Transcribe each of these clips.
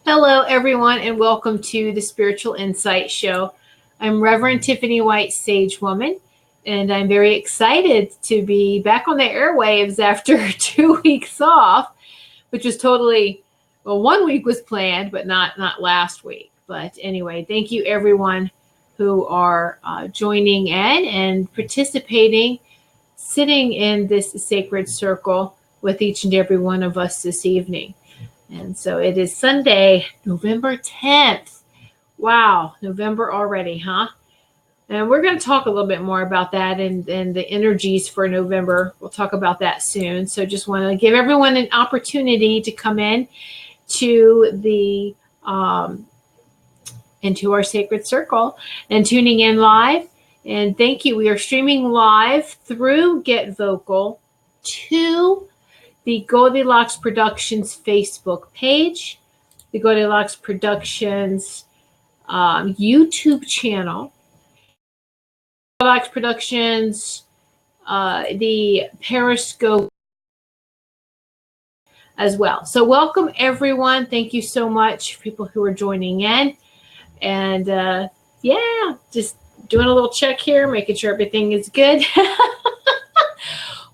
Hello, everyone, and welcome to the Spiritual Insight Show. I'm Reverend Tiffany White Sage Woman, and I'm very excited to be back on the airwaves after 2 weeks off, which was totally, well, 1 week was planned, but not last week. But anyway, thank you, everyone who are joining in and participating, sitting in this sacred circle with each and every one of us this evening. And so it is Sunday, November 10th. Wow, November already, huh? And we're going to talk a little bit more about that and the energies for November. We'll talk about that soon. So just want to give everyone an opportunity to come in to the into our sacred circle and tuning in live. And thank you. We are streaming live through Get Vocal to the Goldylocks Productions Facebook page, the Goldylocks Productions YouTube channel, Goldylocks Productions, the Periscope as well. So welcome, everyone. Thank you so much for people who are joining in. And yeah, just doing a little check here, making sure everything is good.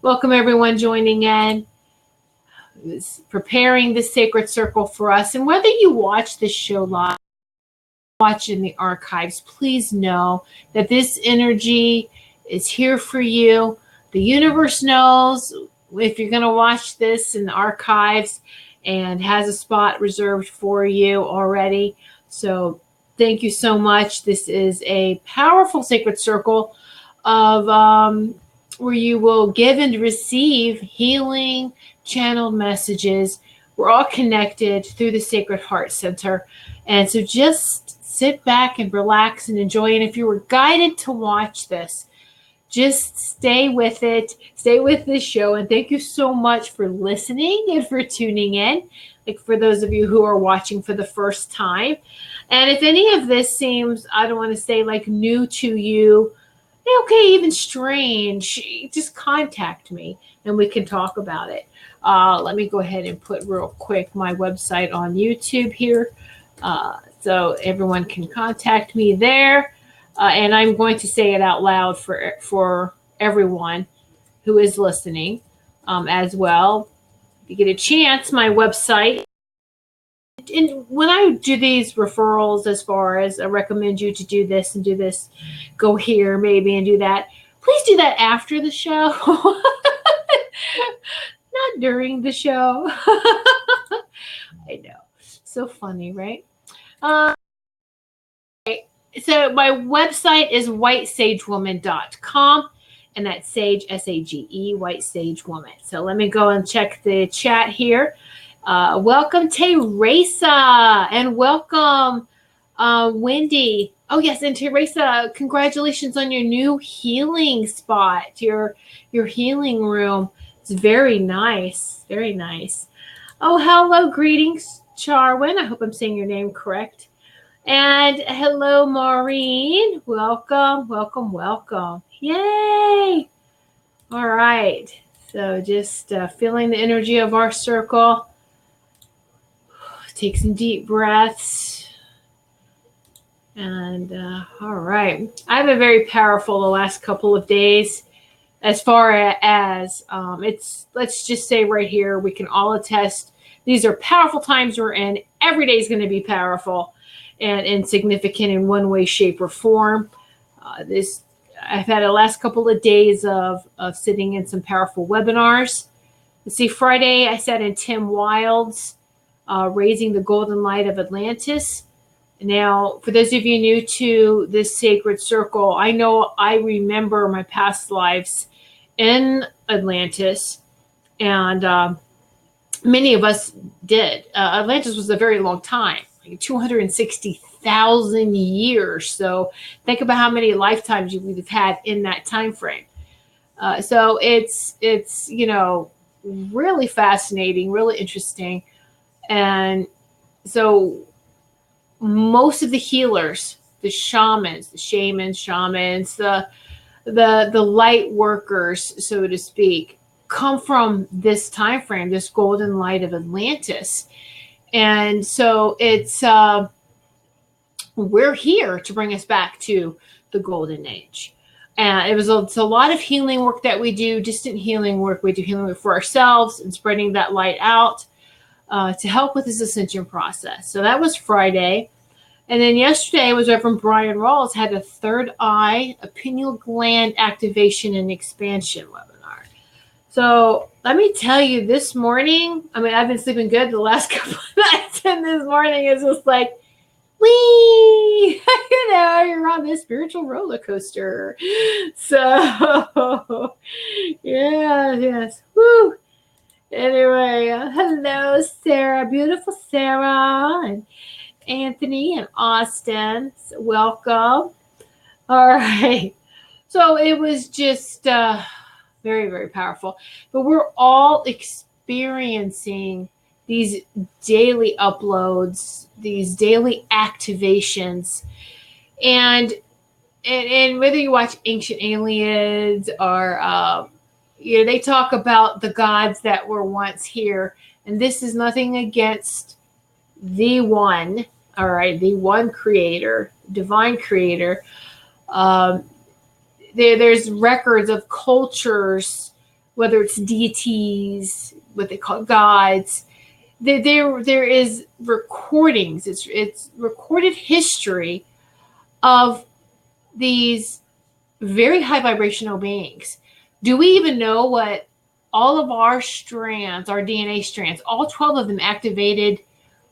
Welcome, everyone joining in. Is preparing the sacred circle for us. And whether you watch this show live, watch in the archives, please know that this energy is here for you. The universe knows if you're going to watch this in the archives and has a spot reserved for you already. So thank you so much. This is a powerful sacred circle of where you will give and receive healing, channeled messages. We're all connected through the Sacred Heart Center. And so just sit back and relax and enjoy. And if you were guided to watch this, just stay with it. Stay with this show. And thank you so much for listening and for tuning in. Like for those of you who are watching for the first time. And if any of this seems, I don't want to say like new to you, okay, even strange, just contact me and we can talk about it. Let me go ahead and put real quick my website on YouTube here so everyone can contact me there. And I'm going to say it out loud for everyone who is listening as well. If you get a chance, my website. And when I do these referrals, as far as I recommend you to do this and do this, go here maybe and do that, please do that after the show. Not during the show. I know. So funny, right? So my website is whitesagewoman.com. And that's Sage, S-A-G-E, White Sage Woman. So let me go and check the chat here. Welcome, Teresa. And welcome, Wendy. Oh, yes. And Teresa, congratulations on your new healing spot, your healing room. It's very nice. Very nice. Oh, hello. Greetings, Charwin. I hope I'm saying your name correct. And hello, Maureen. Welcome, welcome, welcome. Yay. All right. So just feeling the energy of our circle. Take some deep breaths. And all right. I've been very powerful the last couple of days. As far as let's just say right here, we can all attest these are powerful times we're in. Every day is going to be powerful and insignificant in one way, shape, or form. I've had the last couple of days of sitting in some powerful webinars. Let's see, Friday I sat in Tim Wild's Raising the Golden Light of Atlantis. Now, for those of you new to this sacred circle, I know I remember my past lives in Atlantis, and many of us did. Atlantis was a very long time, like 260,000 years. So think about how many lifetimes you would have had in that time frame. So it's really fascinating, really interesting. And so most of the healers, the shamans, the light workers, so to speak, come from this time frame, this golden light of Atlantis. And so it's we're here to bring us back to the golden age. And it's a lot of healing work that we do, distant healing work. We do healing work for ourselves and spreading that light out to help with this ascension process. So that was Friday. And then yesterday was Reverend Brian Rawls had a third eye, a pineal gland activation and expansion webinar. So let me tell you, this morning, I mean, I've been sleeping good the last couple of nights, and this morning is just like, wee, you know, you're on this spiritual roller coaster. So, yeah, yes, woo. Anyway, hello, Sarah, beautiful Sarah, and Anthony and Austin. So welcome. All right. So it was just very, very powerful. But we're all experiencing these daily uploads, these daily activations. And whether you watch Ancient Aliens or, you know, they talk about the gods that were once here. And this is nothing against the one, all right, the one creator, divine creator. There's records of cultures, whether it's deities, what they call gods. There is recordings. It's recorded history of these very high vibrational beings. Do we even know what all of our strands, our DNA strands, all 12 of them activated,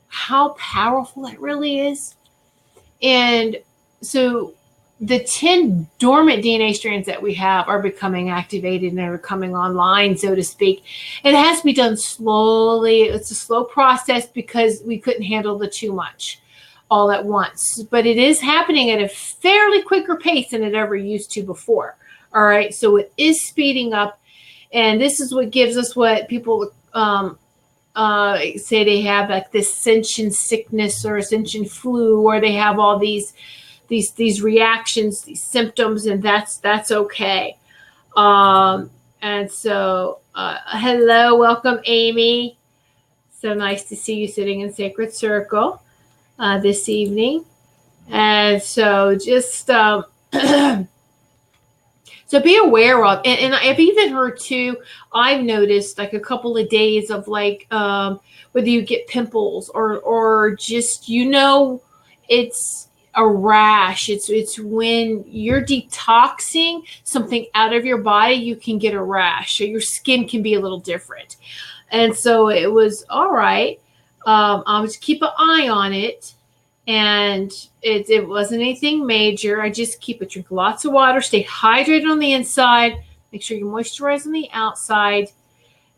how powerful that really is? And so the 10 dormant DNA strands that we have are becoming activated and they're coming online, so to speak. It has to be done slowly. It's a slow process because we couldn't handle the too much all at once. But it is happening at a fairly quicker pace than it ever used to before. All right, so it is speeding up. And this is what gives us what people say they have, like this ascension sickness or ascension flu, or they have all these reactions, these symptoms, and that's okay. And so hello, welcome, Amy. So nice to see you sitting in Sacred Circle this evening. And so just so be aware of, and I've even heard too, I've noticed like a couple of days of like whether you get pimples or just, you know, it's a rash. It's when you're detoxing something out of your body, you can get a rash. So your skin can be a little different. And so it was all right. I'll just keep an eye on it. And it wasn't anything major. I just keep it, drink lots of water, stay hydrated on the inside, make sure you moisturize on the outside,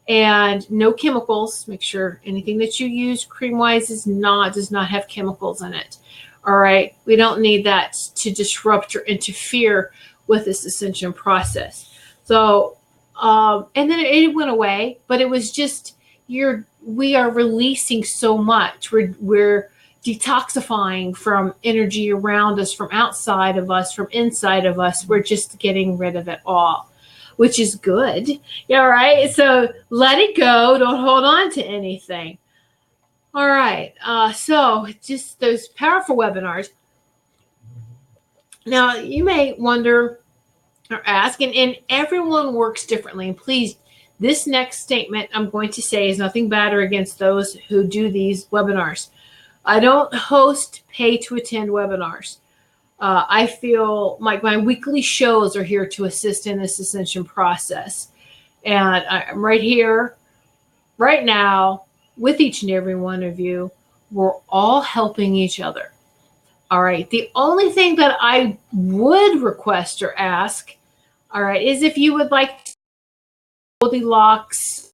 and no chemicals. Make sure anything that you use cream-wise does not have chemicals in it. All right, we don't need that to disrupt or interfere with this ascension process. So, and then it went away, but it was just we are releasing so much. We're detoxifying from energy around us, from outside of us, from inside of us. We're just getting rid of it all, which is good. Yeah, right. So let it go. Don't hold on to anything. All right. So just those powerful webinars. Now you may wonder or ask, and everyone works differently. And please, this next statement I'm going to say is nothing bad or against those who do these webinars. I don't host pay-to-attend webinars. I feel like my weekly shows are here to assist in this ascension process. And I'm right here, right now, with each and every one of you. We're all helping each other. All right. The only thing that I would request or ask, all right, is if you would like Goldylocks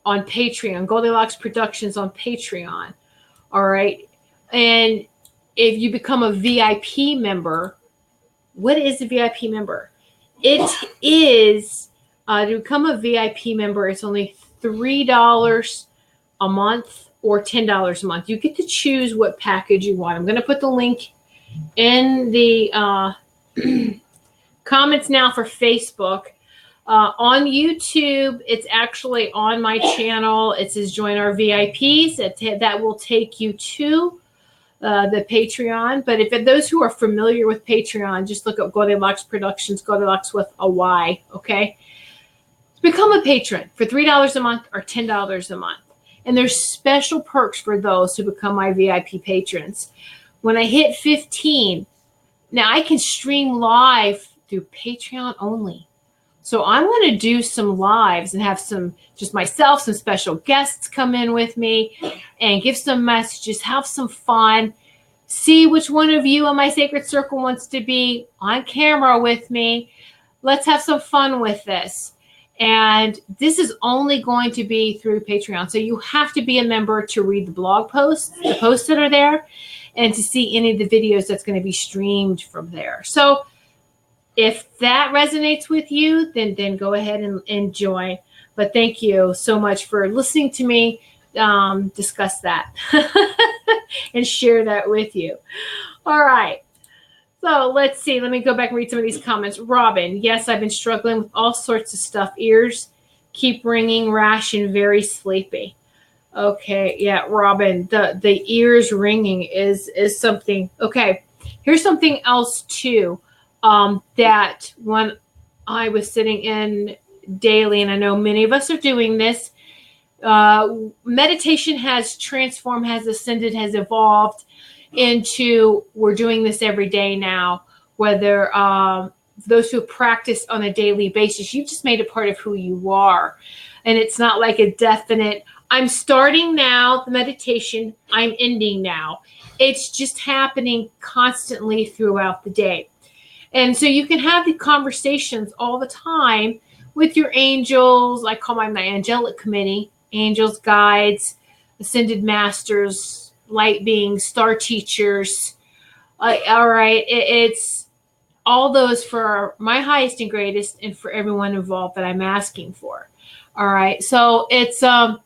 on Patreon, Goldylocks Productions on Patreon. All right. And if you become a VIP member, what is a VIP member? It is, to become a VIP member, it's only $3 a month or $10 a month. You get to choose what package you want. I'm going to put the link in the comments now for Facebook. On YouTube, it's actually on my channel. It says join our VIPs. That will take you to the Patreon. But if those who are familiar with Patreon, just look up Goldylocks Productions, Goldylocks with a Y, okay? Become a patron for $3 a month or $10 a month. And there's special perks for those who become my VIP patrons. When I hit 15, now I can stream live through Patreon only. So I'm going to do some lives and have just myself, some special guests come in with me and give some messages, have some fun, see which one of you in my sacred circle wants to be on camera with me. Let's have some fun with this. And this is only going to be through Patreon. So you have to be a member to read the blog posts, the posts that are there, and to see any of the videos that's going to be streamed from there. So if that resonates with you, then go ahead and join. But thank you so much for listening to me discuss that and share that with you. All right. So let's see. Let me go back and read some of these comments. Robin, yes, I've been struggling with all sorts of stuff. Ears keep ringing, rash, and very sleepy. Okay. Yeah, Robin, the ears ringing is something. Okay. Here's something else too. That when I was sitting in daily, and I know many of us are doing this, meditation has transformed, has ascended, has evolved into we're doing this every day now. Whether those who practice on a daily basis, you've just made it part of who you are. And it's not like a definite, I'm starting now the meditation, I'm ending now. It's just happening constantly throughout the day. And so you can have the conversations all the time with your angels. I call my angelic committee, angels, guides, ascended masters, light beings, star teachers. All right. It's all those for my highest and greatest and for everyone involved that I'm asking for. All right. So it's the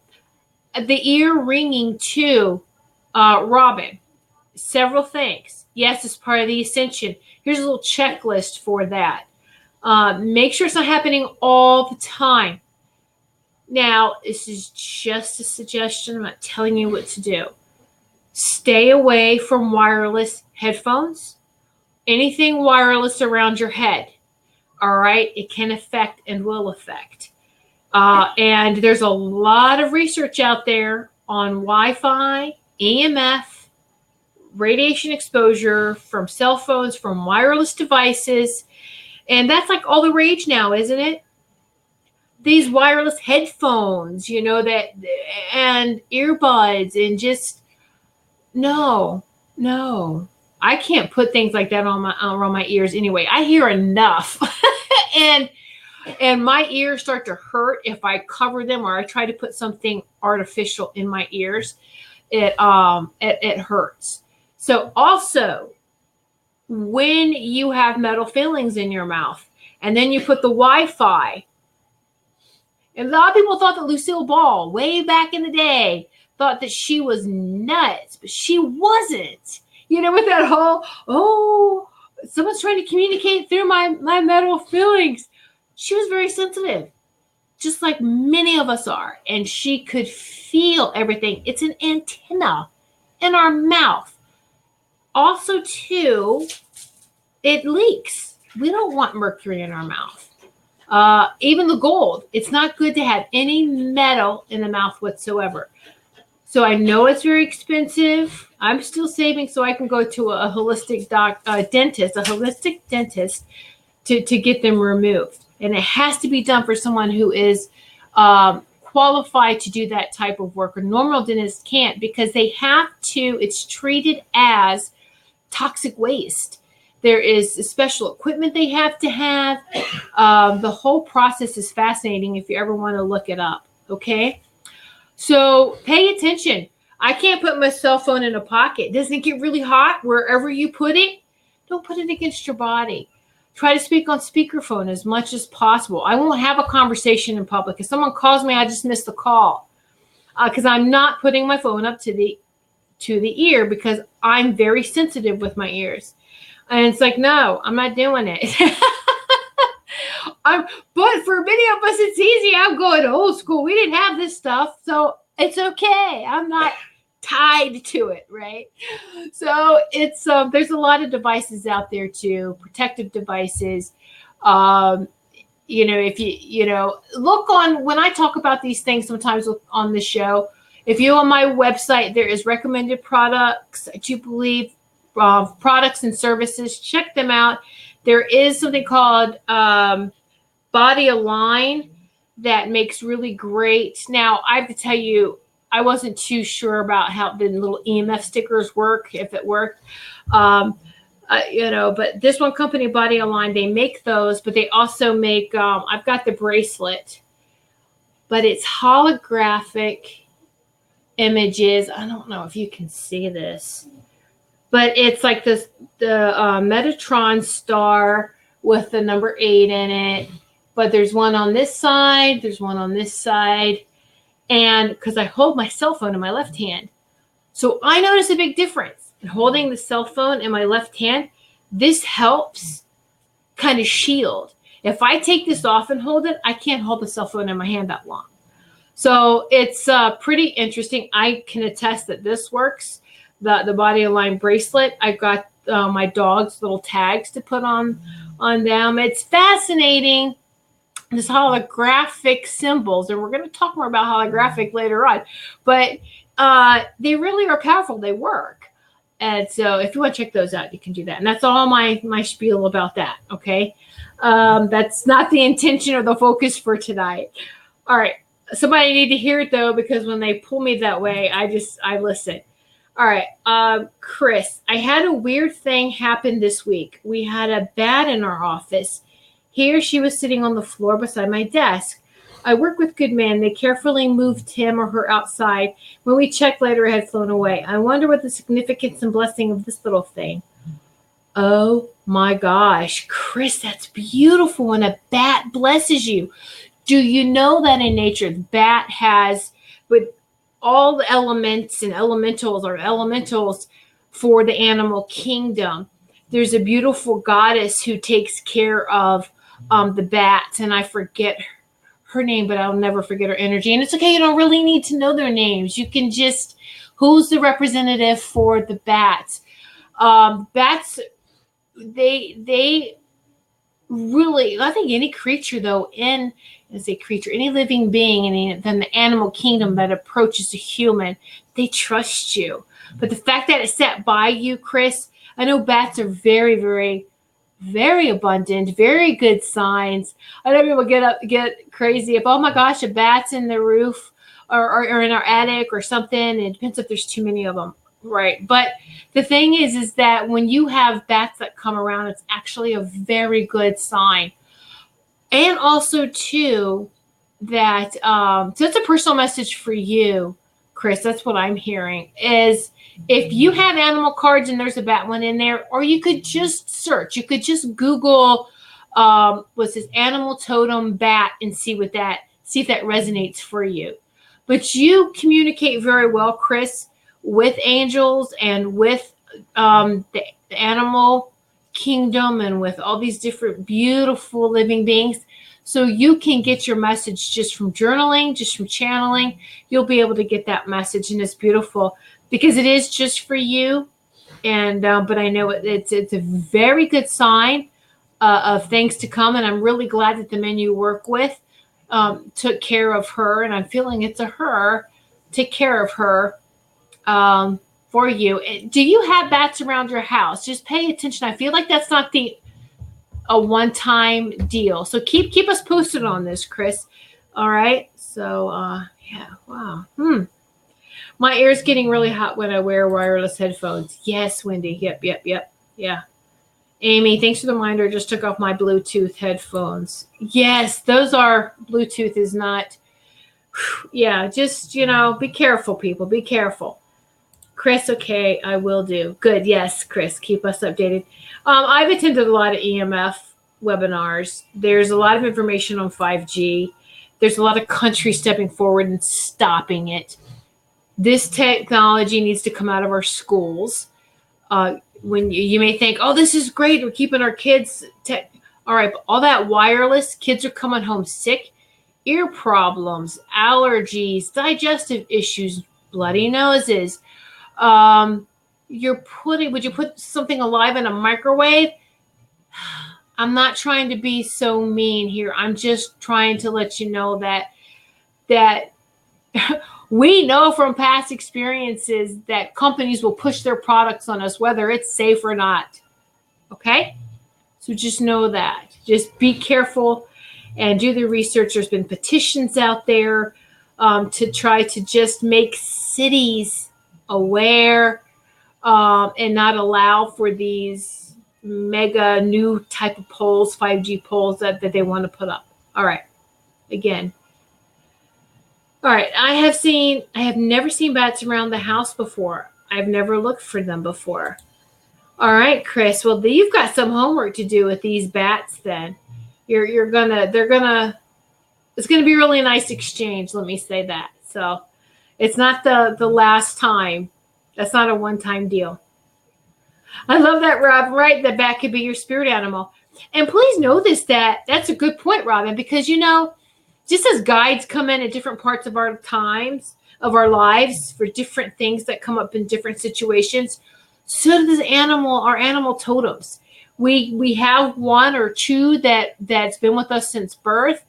ear ringing too, Robin. Several things. Yes, it's part of the ascension. Here's a little checklist for that. Make sure it's not happening all the time. Now, this is just a suggestion. I'm not telling you what to do. Stay away from wireless headphones. Anything wireless around your head. All right? It can affect and will affect. And there's a lot of research out there on Wi-Fi, EMF, radiation exposure from cell phones, from wireless devices. And that's like all the rage now, isn't it? These wireless headphones, and earbuds, and just, no. I can't put things like that on around my ears anyway. I hear enough. and my ears start to hurt if I cover them or I try to put something artificial in my ears. It hurts. So also, when you have metal fillings in your mouth and then you put the Wi-Fi, and a lot of people thought that Lucille Ball, way back in the day, thought that she was nuts, but she wasn't. With that whole, someone's trying to communicate through my metal fillings. She was very sensitive, just like many of us are. And she could feel everything. It's an antenna in our mouth. Also, too, it leaks. We don't want mercury in our mouth. Even the gold. It's not good to have any metal in the mouth whatsoever. So I know it's very expensive. I'm still saving so I can go to a holistic dentist to get them removed. And it has to be done for someone who is qualified to do that type of work. A normal dentist can't because they have to, it's treated as toxic waste. There is special equipment they have to have. The whole process is fascinating if you ever want to look it up. Okay. So pay attention. I can't put my cell phone in a pocket. Doesn't it get really hot wherever you put it? Don't put it against your body. Try to speak on speakerphone as much as possible. I won't have a conversation in public. If someone calls me, I just miss the call because I'm not putting my phone up to the ear because I'm very sensitive with my ears. And it's like, no, I'm not doing it. But for many of us, it's easy. I'm going to old school. We didn't have this stuff, so it's okay. I'm not tied to it, right? So it's there's a lot of devices out there too, protective devices. If you look on, when I talk about these things sometimes on the show, if you on my website, there is recommended products. I do believe products and services. Check them out. There is something called Body Align that makes really great. Now, I have to tell you, I wasn't too sure about how the little EMF stickers work, if it worked. But this one company, Body Align, they make those, but they also make, I've got the bracelet, but it's holographic images. I don't know if you can see this, but it's like the Metatron star with the number 8 in it. But there's one on this side, there's one on this side. And because I hold my cell phone in my left hand. So I notice a big difference in holding the cell phone in my left hand. This helps kind of shield. If I take this off and hold it, I can't hold the cell phone in my hand that long. So it's pretty interesting. I can attest that this works. The Body Align bracelet, I've got my dog's little tags to put on them. It's fascinating. This holographic symbols, and we're going to talk more about holographic later on, but they really are powerful. They work. And so if you want to check those out, you can do that. And that's all my spiel about that. Okay. That's not the intention or the focus for tonight. All right. Somebody need to hear it though, because when they pull me that way, I listen. All right. Chris, I had a weird thing happen this week. We had a bat in our office. He or she was sitting on the floor beside my desk. I work with good men. They carefully moved him or her outside. When we checked later, it had flown away. I wonder what the significance and blessing of this little thing. Oh my gosh, Chris, that's beautiful when a bat blesses you. Do you know that in nature, the bat has, with all the elements and elementals are elementals for the animal kingdom. There's a beautiful goddess who takes care of the bats, and I forget her name, but I'll never forget her energy. And it's okay. You don't really need to know their names. You can just, who's the representative for the bats? Bats, they really, I think any creature though, any living being, then the animal kingdom that approaches a human, they trust you. But the fact that it sat by you, Chris, I know bats are very, very, very abundant, very good signs. I know people get crazy if, oh my gosh, a bat's in the roof or in our attic or something. It depends if there's too many of them, right? But the thing is that when you have bats that come around, it's actually a very good sign. And also too, that so that's a personal message for you, Chris. That's what I'm hearing is, if you have animal cards and there's a bat one in there, or you could just search, you could just Google what's this animal totem bat and see if that resonates for you. But you communicate very well, Chris, with angels and with the animal kingdom and with all these different beautiful living beings. So you can get your message just from journaling, just from channeling. You'll be able to get that message, and it's beautiful. Because it is just for you, and but I know it's a very good sign of things to come, and I'm really glad that the men you work with took care of her, and I'm feeling it's a her, take care of her for you. Do you have bats around your house? Just pay attention. I feel like that's not a one-time deal, so keep us posted on this, Chris. All right, so yeah, wow. My ear's getting really hot when I wear wireless headphones. Yes, Wendy. Yep. Yeah. Amy, thanks for the reminder. Just took off my Bluetooth headphones. Yes, those are, Bluetooth is not, yeah, just, be careful, people. Be careful. Chris, okay, I will do. Good. Yes, Chris, keep us updated. I've attended a lot of EMF webinars. There's a lot of information on 5G. There's a lot of countries stepping forward and stopping it. This technology needs to come out of our schools. When you may think, oh, this is great, we're keeping our kids, All right, but all that wireless, kids are coming home sick, ear problems, allergies, digestive issues, bloody noses. Would you put something alive in a microwave? I'm not trying to be so mean here. I'm just trying to let you know that we know from past experiences that companies will push their products on us, whether it's safe or not. Okay? So just know that. Just be careful and do the research. There's been petitions out there to try to just make cities aware and not allow for these mega new type of poles, 5G poles that they want to put up. All right. Again. All right. I have never seen bats around the house before. I've never looked for them before. All right, Chris. Well, you've got some homework to do with these bats then. It's gonna be a really nice exchange. Let me say that. So it's not the last time. That's not a one-time deal. I love that, Rob. Right. The bat could be your spirit animal. And please know that's a good point, Robin, because, just as guides come in at different parts of our lives for different things that come up in different situations, so does our animal totems. We have one or two that's been with us since birth,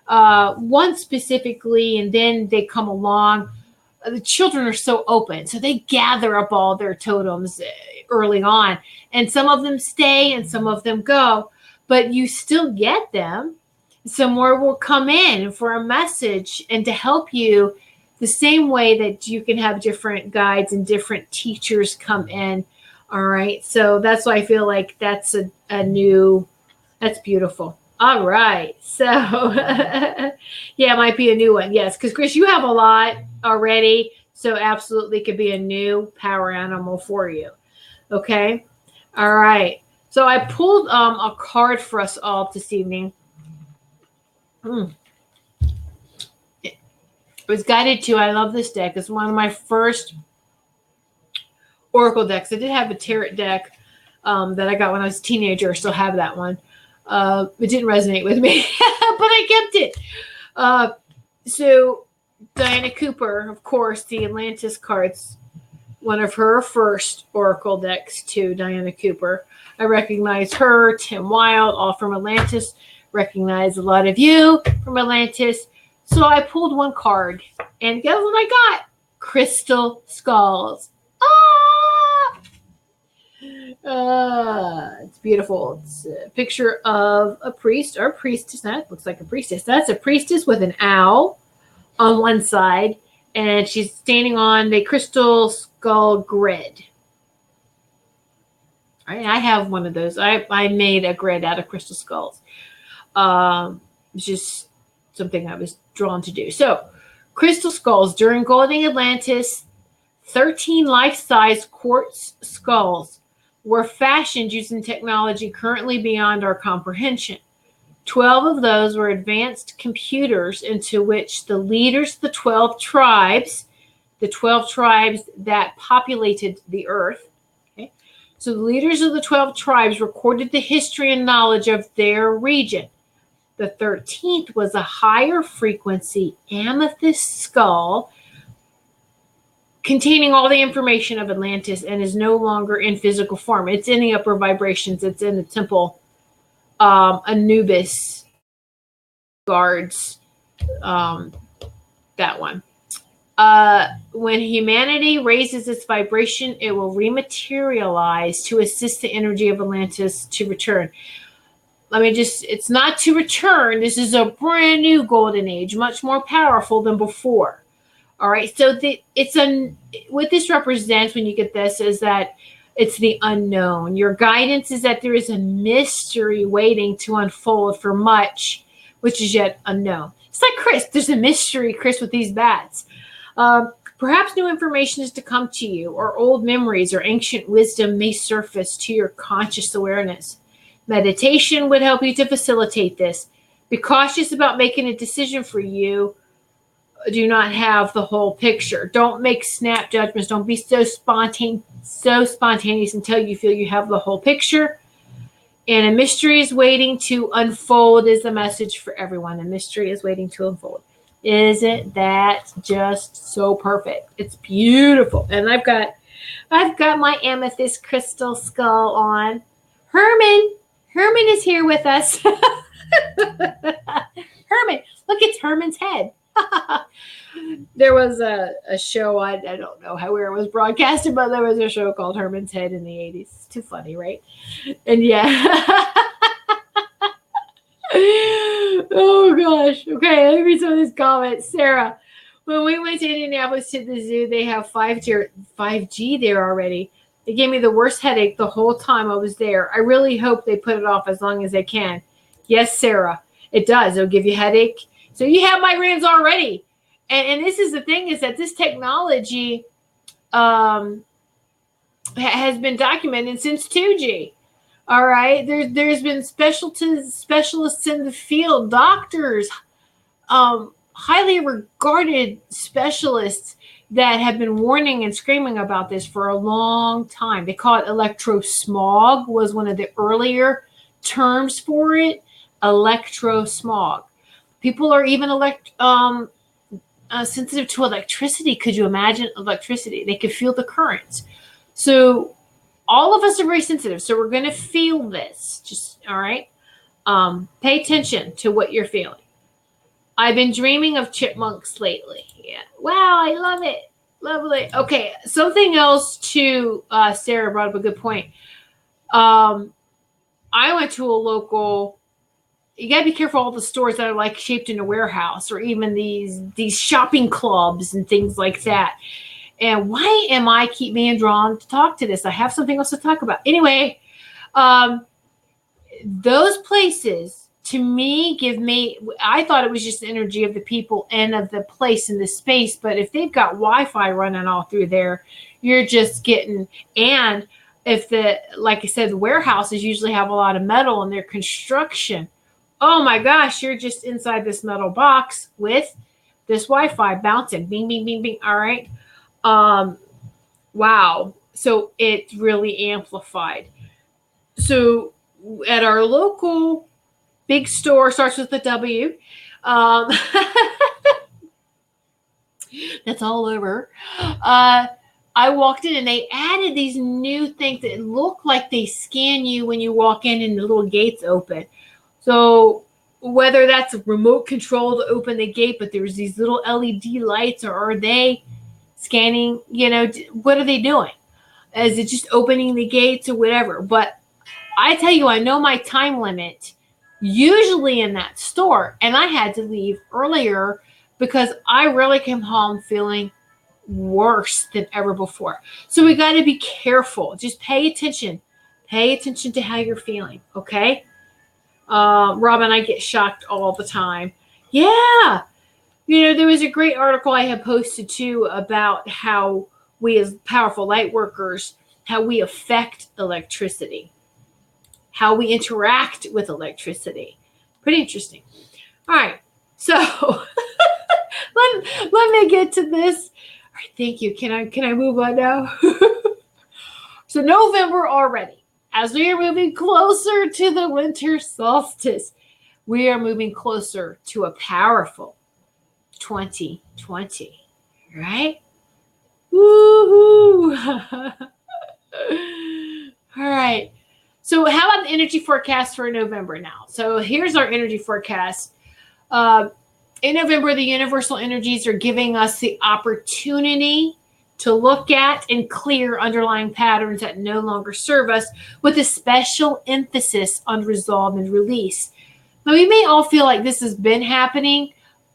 one specifically, and then they come along. The children are so open, so they gather up all their totems early on, and some of them stay and some of them go, but you still get them. Some more will come in for a message and to help you, the same way that you can have different guides and different teachers come in. All right. So that's why I feel like that's that's beautiful. All right. So yeah, it might be a new one. Yes. Because Chris, you have a lot already. So absolutely could be a new power animal for you. Okay. All right. So I pulled a card for us all this evening. It was guided to. I love this deck. It's one of my first Oracle decks. I did have a tarot deck that I got when I was a teenager. I still have that one. It didn't resonate with me, but I kept it. So Diana Cooper, of course, the Atlantis cards, one of her first Oracle decks too, Diana Cooper. I recognize her, Tim Wilde, all from Atlantis. Recognize a lot of you from Atlantis. So I pulled one card, and guess what I got? Crystal skulls. It's beautiful. It's a picture of a priest or priestess. That looks like a priestess. That's a priestess with an owl on one side, and she's standing on the crystal skull grid. All right, I have one of those. I made a grid out of crystal skulls. It's just something I was drawn to do. So, crystal skulls. During Golden Atlantis, 13 life-size quartz skulls were fashioned using technology currently beyond our comprehension. 12 of those were advanced computers into which the leaders of the 12 tribes that populated the earth. Okay? So the leaders of the 12 tribes recorded the history and knowledge of their region. The 13th was a higher frequency amethyst skull containing all the information of Atlantis and is no longer in physical form. It's in the upper vibrations. It's in the temple. Anubis guards that one. When humanity raises its vibration, it will rematerialize to assist the energy of Atlantis to return. It's not to return. This is a brand new golden age, much more powerful than before. All right. So what this represents when you get this is that it's the unknown. Your guidance is that there is a mystery waiting to unfold for much, which is yet unknown. It's like Chris. There's a mystery, Chris, with these bats. Perhaps new information is to come to you, or old memories or ancient wisdom may surface to your conscious awareness. Meditation would help you to facilitate this. Be cautious about making a decision for you. Do not have the whole picture. Don't make snap judgments. Don't be so spontaneous until you feel you have the whole picture. And a mystery is waiting to unfold is the message for everyone. A mystery is waiting to unfold. Isn't that just so perfect? It's beautiful. And I've got my amethyst crystal skull on. Herman is here with us. Herman, look, it's Herman's head. There was a show, I don't know where it was broadcasted, but there was a show called Herman's Head in the 80s. It's too funny, right? And yeah. Oh gosh. Okay, let me read some of these comments. Sarah, when we went to Indianapolis to the zoo, they have 5G there already. It gave me the worst headache the whole time I was there. I really hope they put it off as long as they can. Yes, Sarah, it does. It'll give you a headache. So you have migraines already. And this is the thing, is that this technology has been documented since 2G. All right. There's been specialists in the field, doctors, highly regarded specialists that have been warning and screaming about this for a long time. They call it electrosmog, was one of the earlier terms for it. Electrosmog. People are even sensitive to electricity. Could you imagine electricity? They could feel the currents. So all of us are very sensitive. So we're going to feel this. Just, all right. Pay attention to what you're feeling. I've been dreaming of chipmunks lately. Yeah. Wow. I love it. Lovely. Okay. Something else too, Sarah brought up a good point. I went to a local, you got to be careful all the stores that are like shaped in a warehouse, or even these shopping clubs and things like that. And why am I keep being drawn to talk to this? I have something else to talk about. Anyway, those places to me I thought it was just the energy of the people and of the place and the space. But if they've got Wi-Fi running all through there, you're just getting, and if like I said, the warehouses usually have a lot of metal in their construction. Oh my gosh, you're just inside this metal box with this Wi-Fi bouncing. Bing, bing, bing, bing. All right. Wow. So it's really amplified. So at our local big store, starts with a W. That's all over. I walked in and they added these new things that look like they scan you when you walk in and the little gates open. So whether that's a remote control to open the gate, but there's these little LED lights, or are they scanning, what are they doing? Is it just opening the gates or whatever? But I tell you, I know my time limit usually in that store, and I had to leave earlier because I really came home feeling worse than ever before. So we got to be careful. Just pay attention. Pay attention to how you're feeling, okay? Robin, I get shocked all the time. Yeah. There was a great article I had posted too about how we as powerful light workers, how we affect electricity, how we interact with electricity. Pretty interesting. All right. So let me get to this. All right. Thank you. Can I move on now? So November already. As we are moving closer to the winter solstice, we are moving closer to a powerful 2020, right? Woohoo! All right. So how about the energy forecast for November now? So here's our energy forecast. In November, the universal energies are giving us the opportunity to look at and clear underlying patterns that no longer serve us, with a special emphasis on resolve and release. Now, we may all feel like this has been happening,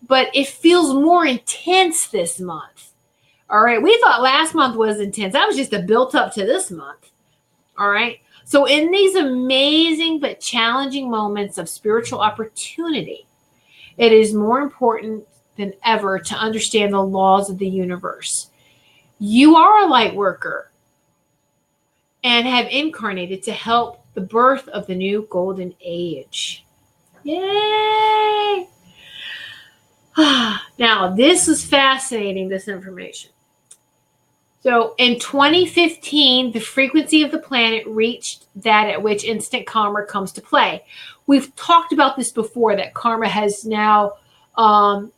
but it feels more intense this month. All right. We thought last month was intense. That was just a built up to this month. All right. So in these amazing but challenging moments of spiritual opportunity, it is more important than ever to understand the laws of the universe. You are a light worker and have incarnated to help the birth of the new golden age. Yay! Now, this is fascinating, this information. So in 2015, the frequency of the planet reached that at which instant karma comes to play. We've talked about this before, that karma has now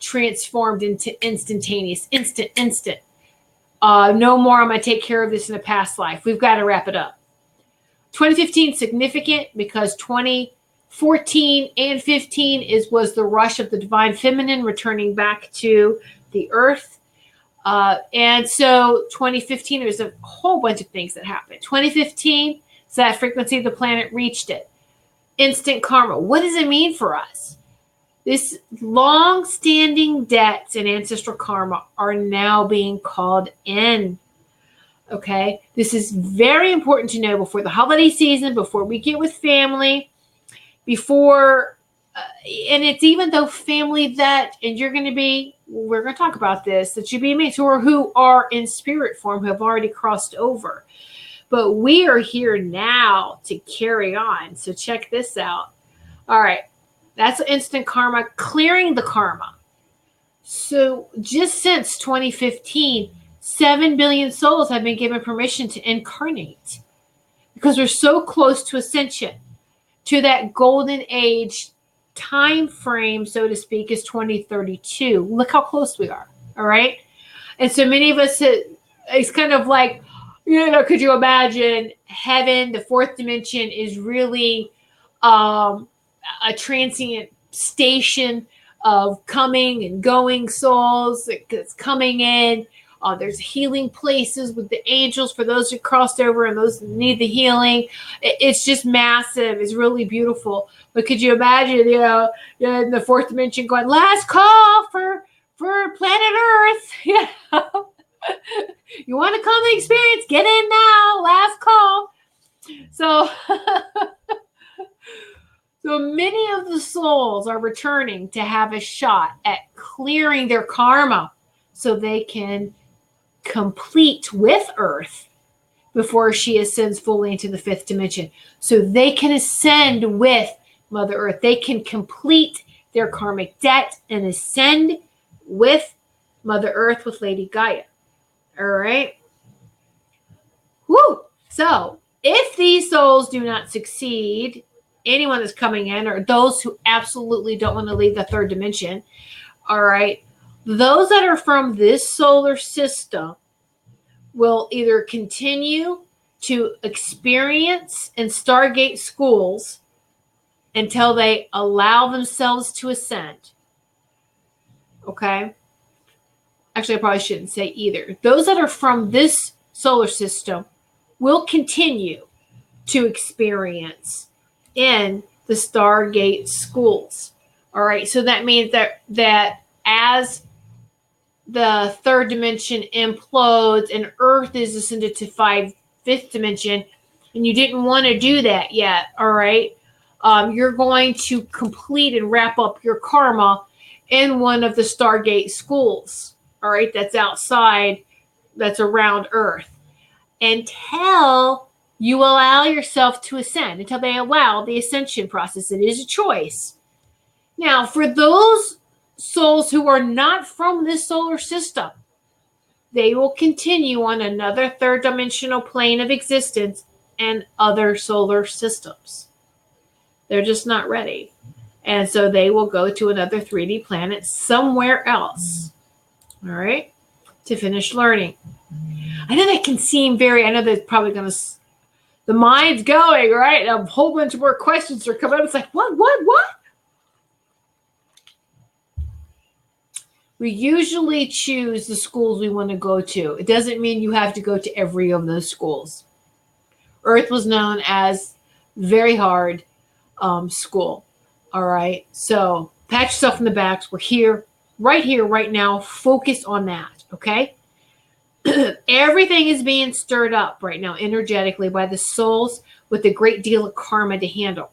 transformed into instantaneous, instant. No more, I'm going to take care of this in a past life. We've got to wrap it up. 2015 significant because 2014 and 15 was the rush of the divine feminine returning back to the earth. And so 2015, there's a whole bunch of things that happened. 2015, so that frequency of the planet reached it. Instant karma. What does it mean for us? This long-standing debts and ancestral karma are now being called in. Okay? This is very important to know before the holiday season, before we get with family, before, and it's even though family that, and you're going to be, we're going to talk about this, that you be mates who are in spirit form, who have already crossed over. But we are here now to carry on. So check this out. All right. That's instant karma, clearing the karma. So just since 2015, 7 billion souls have been given permission to incarnate because we're so close to ascension, to that golden age time frame, so to speak, is 2032. Look how close we are. All right. And so many of us, it's kind of like, could you imagine heaven, the fourth dimension, is really a transient station of coming and going souls that's coming in. There's healing places with the angels for those who crossed over and those who need the healing. It's just massive. It's really beautiful. But could you imagine, in the fourth dimension going, last call for planet Earth. You want to come and experience? Get in now. Last call. So, so many of the souls are returning to have a shot at clearing their karma so they can complete with Earth before she ascends fully into the fifth dimension. So they can ascend with Mother Earth. They can complete their karmic debt and ascend with Mother Earth, with Lady Gaia. All right. Woo. So if these souls do not succeed, anyone that's coming in, or those who absolutely don't want to leave the third dimension, all right, those that are from this solar system will either continue to experience in Stargate schools until they allow themselves to ascend. Okay? Actually, I probably shouldn't say either. Those that are from this solar system will continue to experience in the Stargate schools. All right? So that means that as the third dimension implodes and Earth is ascended to fifth dimension, and you didn't want to do that yet, all right, you're going to complete and wrap up your karma in one of the Stargate schools, all right, that's outside, that's around Earth, until you allow yourself to ascend, until they allow the ascension process. It is a choice. Now, for those souls who are not from this solar system, they will continue on another third dimensional plane of existence and other solar systems. They're just not ready. And so they will go to another 3D planet somewhere else, all right, to finish learning. I know that can seem I know that's probably going to, the mind's going, right? A whole bunch more questions are coming up. It's like, what? We usually choose the schools we want to go to. It doesn't mean you have to go to every of those schools. Earth was known as very hard school. All right. So pat yourself in the backs. We're here, right now. Focus on that. Okay. Everything is being stirred up right now energetically by the souls with a great deal of karma to handle.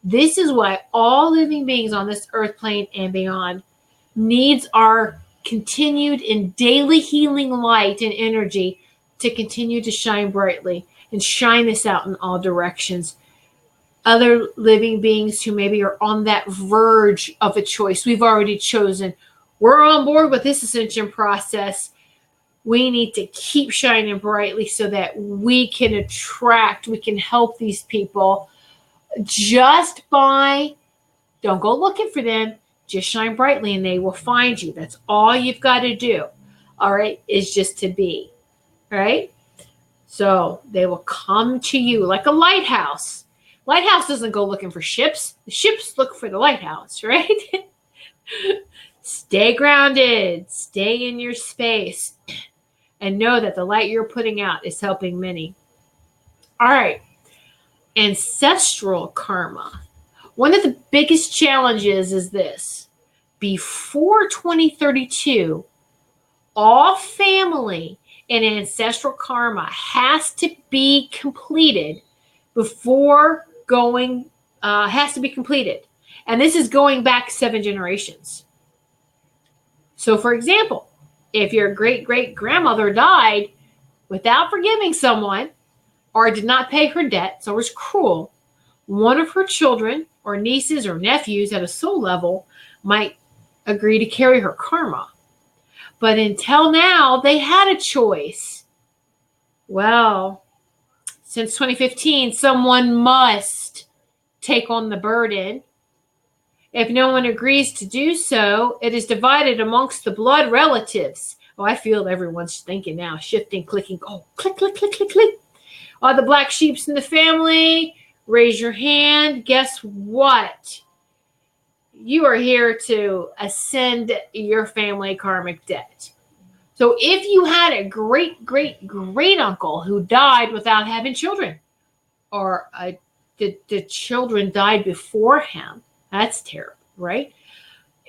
This is why all living beings on this earth plane and beyond needs our continued and daily healing light and energy to continue to shine brightly and shine this out in all directions. Other living beings who maybe are on that verge of a choice. We've already chosen. We're on board with this ascension process. We need to keep shining brightly so that we can attract, we can help these people just by, don't go looking for them, just shine brightly and they will find you. That's all you've got to do, all right, is just to be, right? So they will come to you like a lighthouse. Lighthouse doesn't go looking for ships. The ships look for the lighthouse, right? Stay grounded, stay in your space, and know that the light you're putting out is helping many. All right. Ancestral karma. One of the biggest challenges is this. Before 2032, all family and ancestral karma has to be completed before going, has to be completed. And this is going back 7 generations. So, for example, if your great-great-grandmother died without forgiving someone or did not pay her debt, so was cruel, one of her children or nieces or nephews at a soul level might agree to carry her karma. But until now, they had a choice. Well, since 2015, someone must take on the burden. If no one agrees to do so, it is divided amongst the blood relatives. Oh, I feel everyone's thinking now, shifting, clicking. Oh, click, click, click, click, click. Are the black sheeps in the family? Raise your hand. Guess what? You are here to ascend your family karmic debt. So if you had a great uncle who died without having children, or the children died before him, that's terrible, right?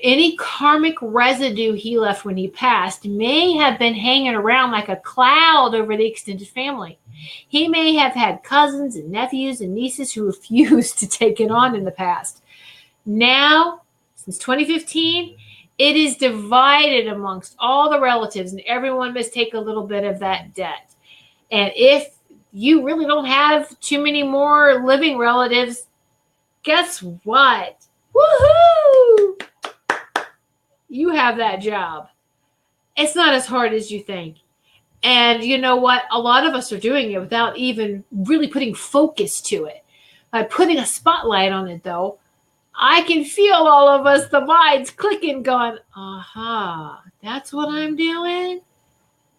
Any karmic residue he left when he passed may have been hanging around like a cloud over the extended family. He may have had cousins and nephews and nieces who refused to take it on in the past. Now, since 2015, it is divided amongst all the relatives, and everyone must take a little bit of that debt. And if you really don't have too many more living relatives, guess what? Woohoo! You have that job. It's not as hard as you think. And you know what? A lot of us are doing it without even really putting focus to it. By putting a spotlight on it, though, I can feel all of us, the minds clicking, going, aha, that's what I'm doing?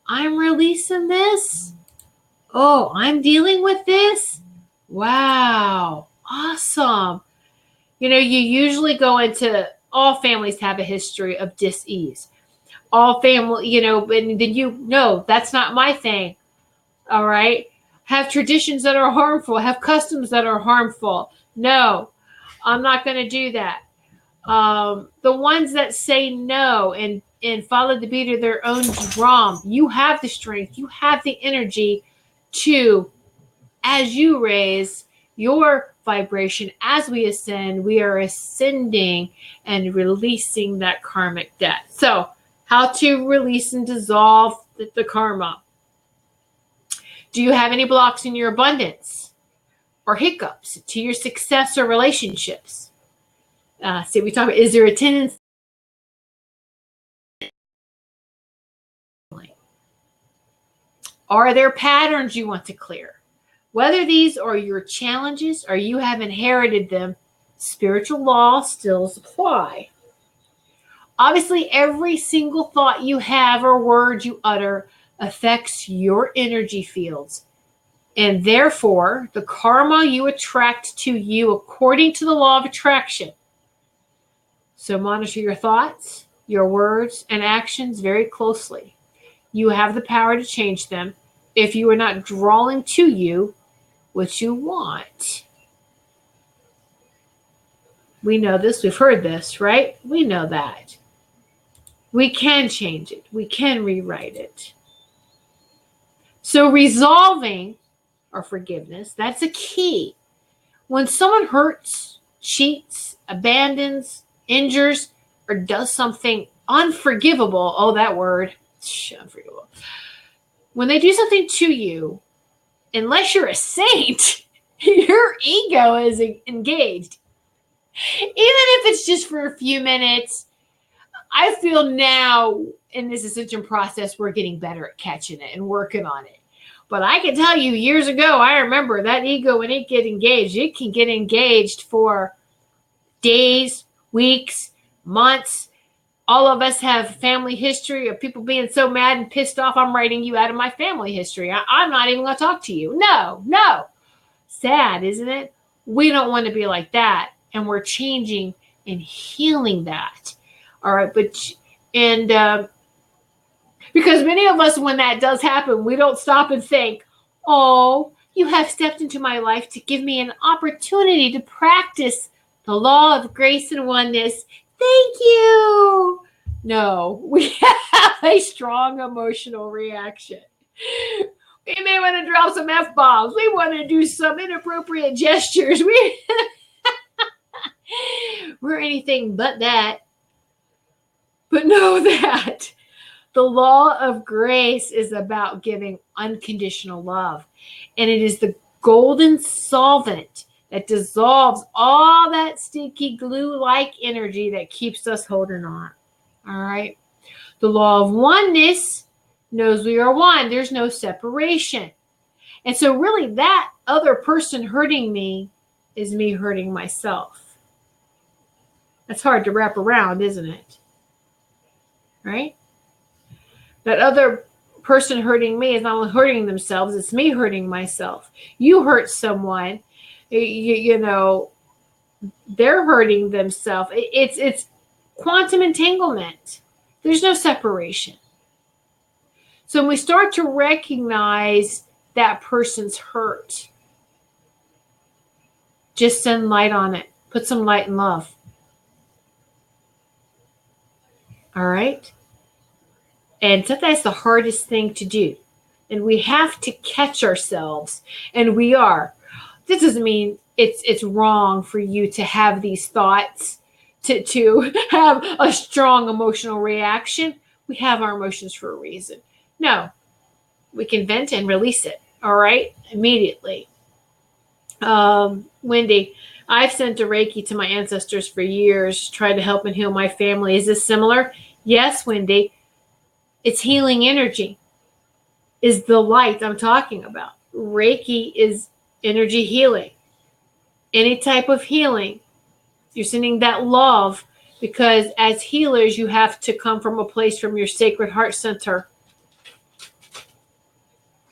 I'm releasing this? Oh, I'm dealing with this? Wow, awesome. You know, you usually go into, all families have a history of dis-ease. All family, you know, and then you know, that's not my thing. All right. Have traditions that are harmful, have customs that are harmful. No, I'm not going to do that. The ones that say no and follow the beat of their own drum, you have the strength, you have the energy to, as you raise your vibration, as we ascend, we are ascending and releasing that karmic debt. So, how to release and dissolve the karma. Do you have any blocks in your abundance or hiccups to your success or relationships? See, we talk about, is there a tendency? Are there patterns you want to clear? Whether these are your challenges or you have inherited them, spiritual laws still apply. Obviously, every single thought you have or word you utter affects your energy fields. And therefore, the karma you attract to you according to the law of attraction. So monitor your thoughts, your words, and actions very closely. You have the power to change them if you are not drawing to you what you want. We know this. We've heard this, right? We know that. We can change it. We can rewrite it. So resolving or forgiveness, that's a key. When someone hurts, cheats, abandons, injures, or does something unforgivable, oh, that word, unforgivable. When they do something to you, unless you're a saint, your ego is engaged. Even if it's just for a few minutes, I feel now in this ascension process, we're getting better at catching it and working on it. But I can tell you years ago, I remember that ego, when it gets engaged, it can get engaged for days, weeks, months. All of us have family history of people being so mad and pissed off, I'm writing you out of my family history. I'm not even going to talk to you. No. Sad, isn't it? We don't want to be like that. And we're changing and healing that. All right. Because many of us, when that does happen, we don't stop and think, oh, you have stepped into my life to give me an opportunity to practice the law of grace and oneness. Thank you. No, we have a strong emotional reaction. We may want to drop some F-bombs. We want to do some inappropriate gestures. We're anything but that. But know that the law of grace is about giving unconditional love. And it is the golden solvent that dissolves all that stinky glue-like energy that keeps us holding on. All right. The law of oneness knows we are one. There's no separation. And so really that other person hurting me is me hurting myself. That's hard to wrap around, isn't it? Right? That other person hurting me is not only hurting themselves, it's me hurting myself. You hurt someone, you know, they're hurting themselves. It's quantum entanglement. There's no separation. So when we start to recognize that person's hurt, just send light on it. Put some light and love. All right? And sometimes that's the hardest thing to do. And we have to catch ourselves. And we are. This doesn't mean it's wrong for you to have these thoughts, to have a strong emotional reaction. We have our emotions for a reason. No, we can vent and release it. All right? Immediately. Wendy, I've sent a Reiki to my ancestors for years, tried to help and heal my family. Is this similar? Yes, Wendy. It's healing energy. Is the light I'm talking about. Reiki is energy healing. Any type of healing. You're sending that love, because as healers, you have to come from a place from your sacred heart center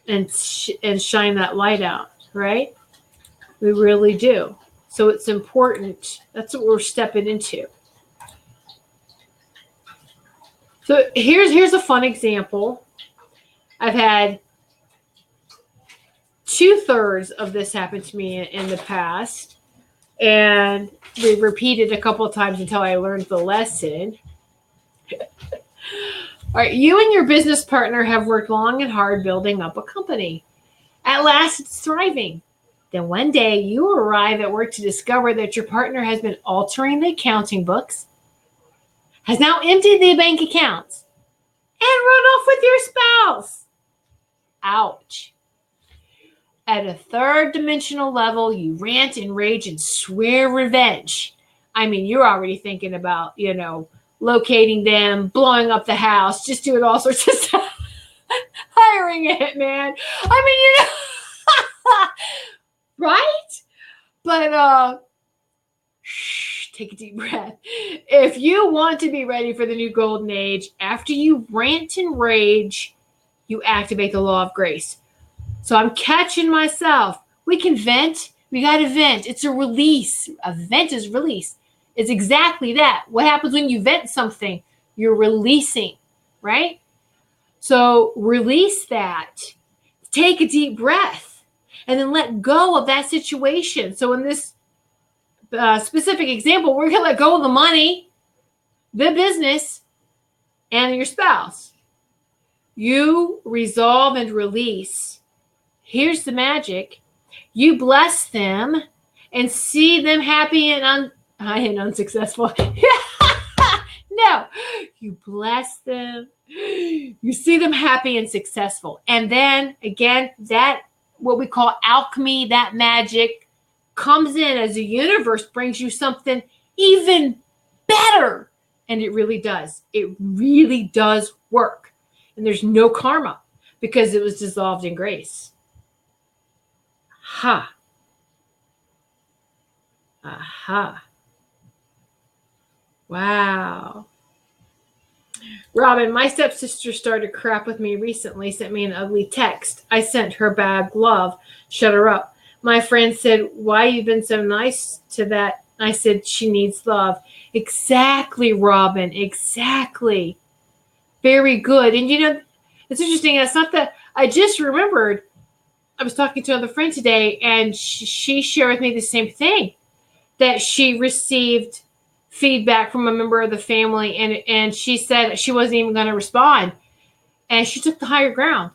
and shine that light out, right? We really do. So it's important. That's what we're stepping into. So here's a fun example. I've had 2/3 of this happen to me in the past, and we repeated a couple of times until I learned the lesson. All right, you and your business partner have worked long and hard building up a company. At last, it's thriving. Then one day, you arrive at work to discover that your partner has been altering the accounting books, has now emptied the bank accounts, and run off with your spouse. Ouch. At a third dimensional level, you rant and rage and swear revenge. I mean, you're already thinking about, locating them, blowing up the house, just doing all sorts of stuff. Hiring a hitman. I mean, right? But take a deep breath. If you want to be ready for the new golden age, after you rant and rage, you activate the law of grace. So I'm catching myself. We can vent. We got to vent. It's a release. A vent is release. It's exactly that. What happens when you vent something? You're releasing, right? So release that. Take a deep breath and then let go of that situation. So in this specific example, we're going to let go of the money, the business, and your spouse. You resolve and release. Here's the magic. You bless them and see them happy and unsuccessful. No, you bless them. You see them happy and successful. And then again, that what we call alchemy, that magic comes in as the universe brings you something even better And it really does. It really does work. And there's no karma because it was dissolved in grace. Ha. Aha. Wow. Robin, my stepsister started crap with me recently, sent me an ugly text. I sent her bad love. Shut her up. My friend said, why you been so nice to that? I said, she needs love. Exactly, Robin. Exactly. Very good. And you know, it's interesting. It's not that I just remembered I was talking to another friend today, and she shared with me the same thing, that she received feedback from a member of the family, and she said she wasn't even going to respond. And she took the higher ground.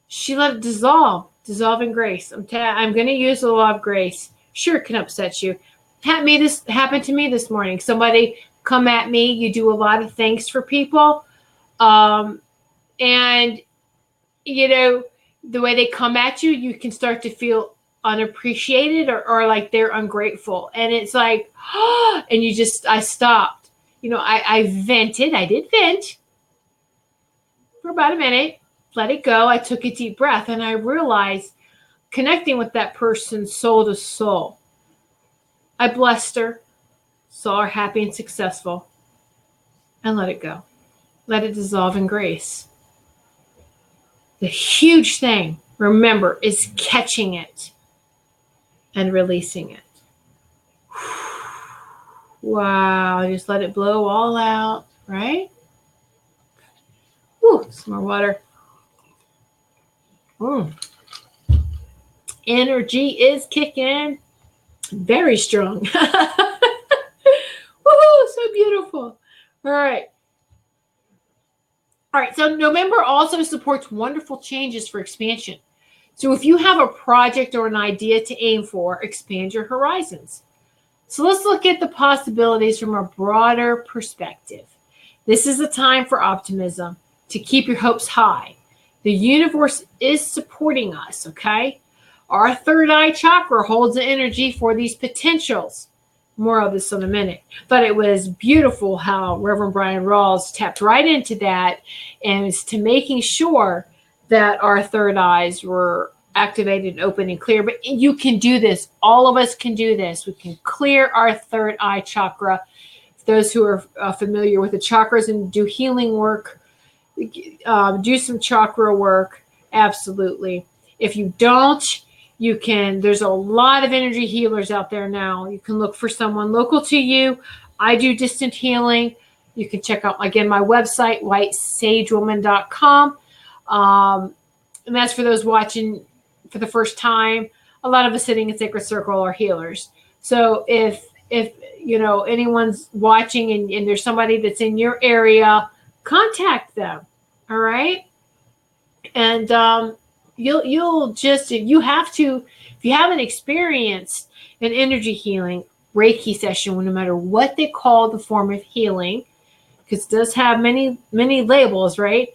She let it dissolve in grace. I'm going to use the law of grace. Sure, it can upset you. Happened to me this morning. Somebody come at me. You do a lot of things for people. And, you know, the way they come at you, you can start to feel unappreciated or like they're ungrateful. And it's like, oh, and I stopped. You know, I vented. I did vent for about a minute, let it go. I took a deep breath, and I realized connecting with that person soul to soul. I blessed her, saw her happy and successful, and let it go. Let it dissolve in grace. The huge thing, remember, is catching it and releasing it. Wow, just let it blow all out, right? Ooh, some more water. Energy is kicking. Very strong. Woohoo, so beautiful. All right. So November also supports wonderful changes for expansion. So if you have a project or an idea to aim for, expand your horizons. So let's look at the possibilities from a broader perspective. This is a time for optimism, to keep your hopes high. The universe is supporting us, okay? Our third eye chakra holds the energy for these potentials. More of this in a minute. But it was beautiful how Reverend Brian Rawls tapped right into that, and it's to making sure that our third eyes were activated, open, and clear. But you can do this. All of us can do this. We can clear our third eye chakra. Those who are familiar with the chakras and do healing work, do some chakra work. Absolutely. If you don't, you can, there's a lot of energy healers out there now. You can look for someone local to you. I do distant healing. You can check out, again, my website, whitesagewoman.com. And that's for those watching for the first time. A lot of us sitting in Sacred Circle are healers. So if you know anyone's watching and there's somebody that's in your area, contact them. All right. And you'll just, if you haven't experienced an energy healing Reiki session, no matter what they call the form of healing, because it does have many labels, right?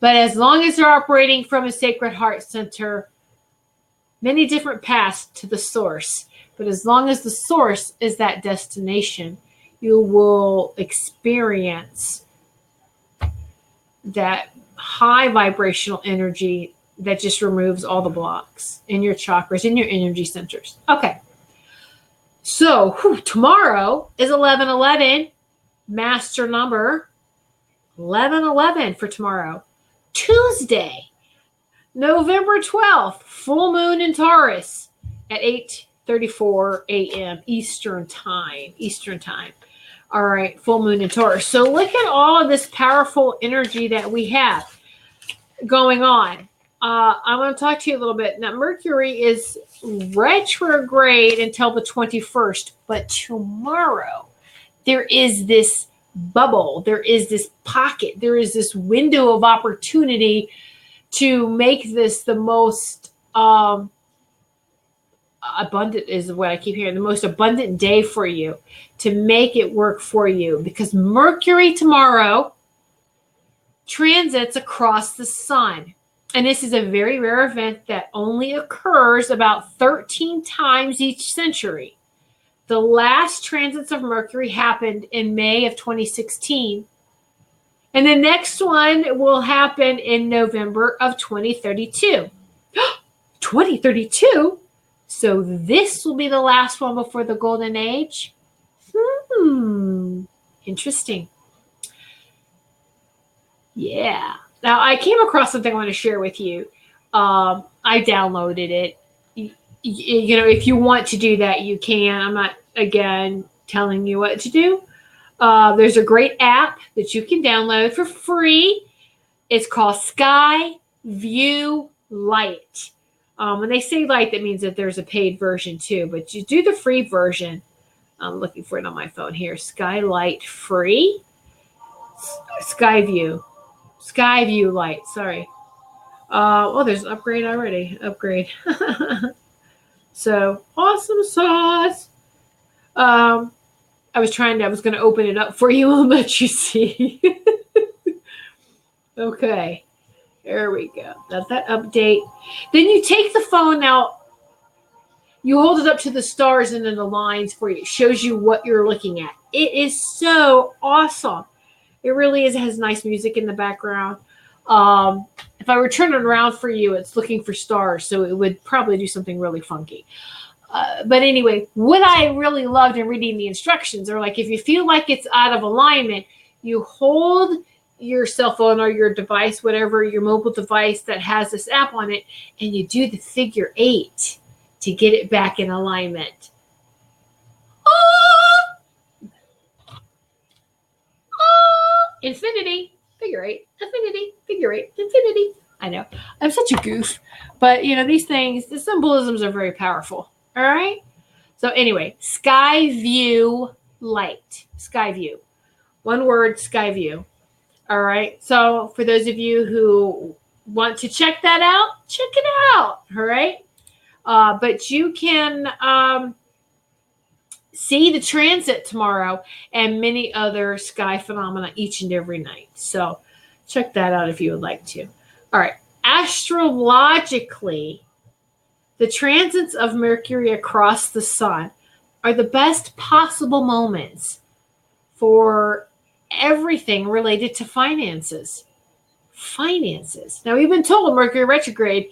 But as long as they're operating from a Sacred Heart Center, many different paths to the source. But as long as the source is that destination, you will experience that high vibrational energy that just removes all the blocks in your chakras, in your energy centers. Okay. So tomorrow is 11/11, master number 11/11 for tomorrow. Tuesday, November 12th, full moon in Taurus at 8:34 a.m. Eastern time. All right, full moon in Taurus. So look at all of this powerful energy that we have going on. I want to talk to you a little bit. Now, Mercury is retrograde until the 21st, but tomorrow there is this bubble, there is this pocket, there is this window of opportunity to make this the most abundant, is what I keep hearing, the most abundant day for you, to make it work for you, because Mercury tomorrow transits across the sun. And this is a very rare event that only occurs about 13 times each century. The last transits of Mercury happened in May of 2016. And the next one will happen in November of 2032. 2032? So this will be the last one before the Golden Age? Interesting. Yeah. Now, I came across something I want to share with you. I downloaded it. You know, if you want to do that, you can. I'm not, again, telling you what to do. There's a great app that you can download for free. It's called Sky View Light. When they say light, that means that there's a paid version too, but you do the free version. I'm looking for it on my phone here. Skylight free. Skyview Light. Sorry. Oh, there's an upgrade already. Upgrade. So awesome sauce. I was going to open it up for you and let you see. Okay. There we go. That's that update. Then you take the phone now. You hold it up to the stars and then the lines for you. It shows you what you're looking at. It is so awesome. It really is. It has nice music in the background. If I were turning around for you, it's looking for stars, so it would probably do something really funky. But anyway, what I really loved in reading the instructions are like, if you feel like it's out of alignment, you hold your cell phone or your device, whatever, your mobile device that has this app on it, and you do the figure 8 to get it back in alignment. Infinity, figure 8, infinity, figure 8, infinity. I know, I'm such a goof, but you know, these things, the symbolisms are very powerful. All right. So anyway, Skyview Light, Skyview, one word, Skyview. All right. So for those of you who want to check that out, check it out. All right. But you can see the transit tomorrow and many other sky phenomena each and every night. So check that out if you would like to. All right. Astrologically, the transits of Mercury across the sun are the best possible moments for everything related to finances. Finances. Now, we've been told Mercury retrograde,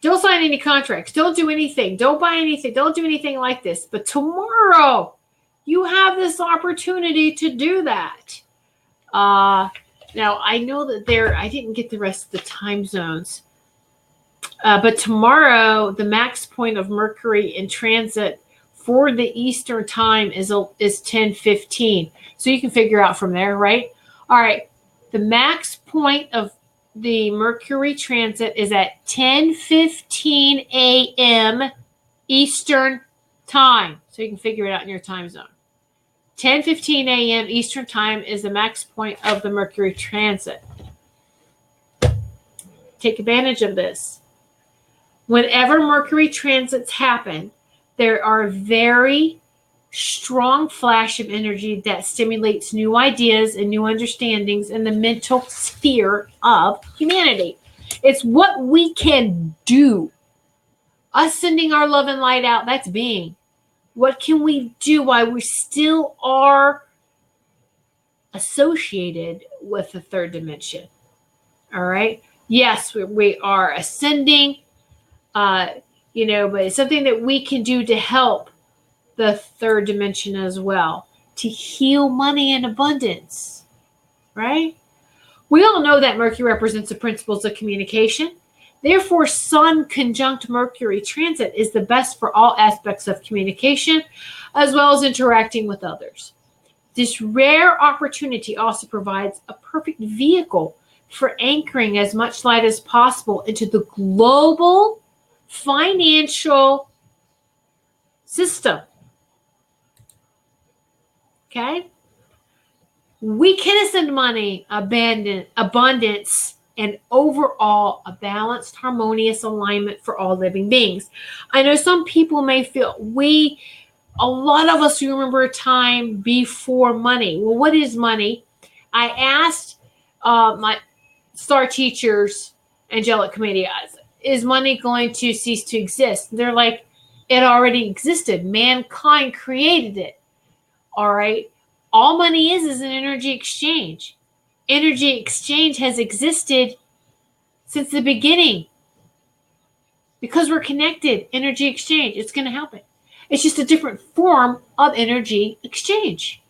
don't sign any contracts. Don't do anything. Don't buy anything. Don't do anything like this. But tomorrow, you have this opportunity to do that. Now, I know that I didn't get the rest of the time zones. But tomorrow, the max point of Mercury in transit for the Eastern time is 10:15. So you can figure out from there, right? All right. The max point of the Mercury transit is at 10:15 a.m. Eastern time. So you can figure it out in your time zone. 10:15 a.m. Eastern time is the max point of the Mercury transit. Take advantage of this. Whenever Mercury transits happen, there are very strong flash of energy that stimulates new ideas and new understandings in the mental sphere of humanity. It's what we can do. Us sending our love and light out, that's being. What can we do while we still are associated with the third dimension? All right. Yes, we are ascending, but it's something that we can do to help the third dimension as well, to heal money and abundance, right? We all know that Mercury represents the principles of communication. Therefore, Sun conjunct Mercury transit is the best for all aspects of communication, as well as interacting with others. This rare opportunity also provides a perfect vehicle for anchoring as much light as possible into the global financial system. Okay? We can ascend money, abundance, and overall a balanced, harmonious alignment for all living beings. I know some people may feel a lot of us remember a time before money. Well, what is money? I asked my star teachers, angelic committee, is money going to cease to exist? They're like, It already existed. Mankind created it. All right. All money is an energy exchange. Energy exchange has existed since the beginning. Because we're connected, energy exchange, it's going to happen. It's just a different form of energy exchange.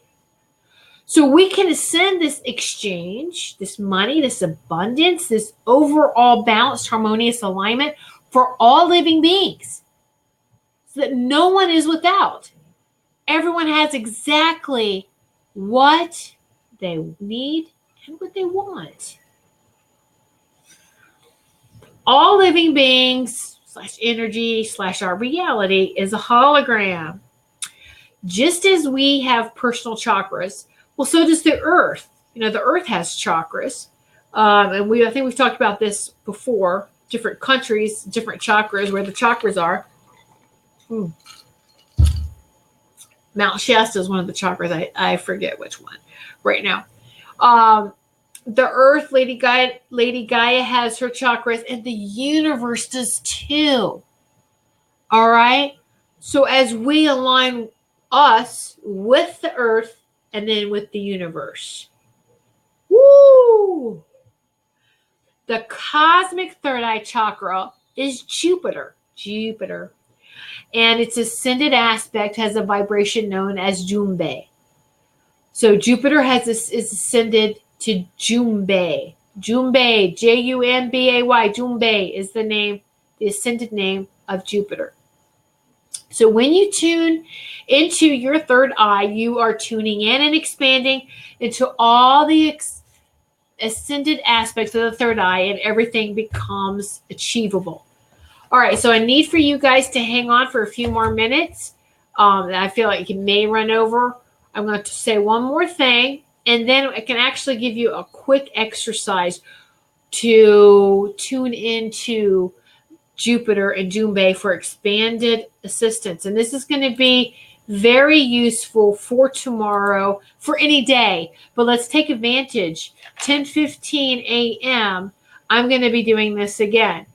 So we can ascend this exchange, this money, this abundance, this overall balanced, harmonious alignment for all living beings, so that no one is without. Everyone has exactly what they need and what they want. All living beings / energy / our reality is a hologram. Just as we have personal chakras, well, so does the earth. The earth has chakras. And I think we've talked about this before. Different countries, different chakras, where the chakras are. Mount Shasta is one of the chakras. I forget which one right now. The earth, Lady Gaia has her chakras, and the universe does too. All right? So as we align us with the earth and then with the universe. Woo! The cosmic third eye chakra is Jupiter. And its ascended aspect has a vibration known as Junbei. So Jupiter is ascended to Junbei. Junbei, Jumbay. Junbei is the ascended name of Jupiter. So when you tune into your third eye, you are tuning in and expanding into all the ascended aspects of the third eye, and everything becomes achievable. All right, so I need for you guys to hang on for a few more minutes. I feel like it may run over. I'm going to say one more thing, and then I can actually give you a quick exercise to tune into Jupiter and Junbei for expanded assistance. And this is going to be very useful for tomorrow, for any day. But let's take advantage. 10:15 a.m., I'm going to be doing this again.